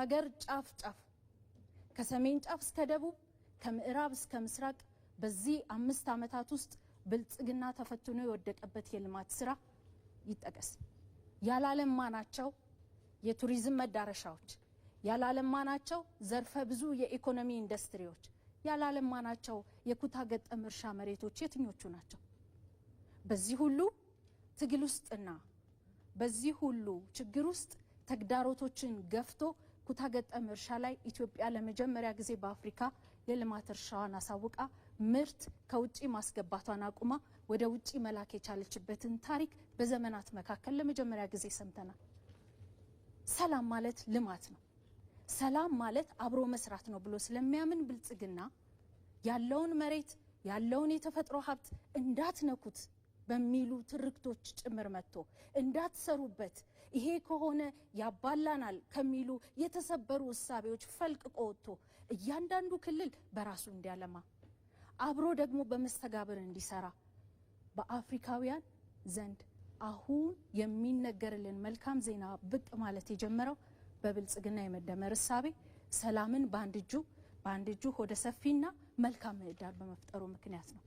ከሀገር ጫፍ ጫፍ ከሰሜን ጫፍ እስከ ደቡብ ከምዕራብ እስከ ምስራቅ በዚህ 5 ዓመታት ውስጥ ብልጽግና ተፈትኖ የወደቀበት የልማት ስራ ይጠቀስ። ያላለማናቸው የቱሪዝም መዳረሻዎች፣ ያላለማናቸው ዘርፈ ብዙ የኢኮኖሚ ኢንዱስትሪዎች፣ ያላለማናቸው የኩታ ገጠም እርሻ መሬቶች የትኞቹ ናቸው? በዚህ ሁሉ ትግል ውስጥና በዚህ ሁሉ ችግር ውስጥ ተግዳሮቶችን ገፍቶ ኩታ ገጠም እርሻ ላይ ኢትዮጵያ ለመጀመሪያ ጊዜ በአፍሪካ የልማት እርሻዋን አሳውቃ ምርት ከውጪ ማስገባቷን አቁማ ወደ ውጪ መላክ የቻለችበትን ታሪክ በዘመናት መካከል ለመጀመሪያ ጊዜ ሰምተናል። ሰላም ማለት ልማት ነው። ሰላም ማለት አብሮ መስራት ነው ብሎ ስለሚያምን ብልጽግና ያለውን መሬት ያለውን የተፈጥሮ ሀብት እንዳትነኩት በሚሉ ትርክቶች ጭምር መጥቶ እንዳትሰሩበት ይሄ ከሆነ ያባላናል ከሚሉ የተሰበሩ እሳቤዎች ፈልቅቆ ወጥቶ እያንዳንዱ ክልል በራሱ እንዲያለማ አብሮ ደግሞ በመስተጋብር እንዲሰራ በአፍሪካውያን ዘንድ አሁን የሚነገርልን መልካም ዜና ብቅ ማለት የጀመረው በብልጽግና የመደመር እሳቤ ሰላምን በአንድ እጁ ሆደ ሰፊና መልካም ምህዳር በመፍጠሩ ምክንያት ነው።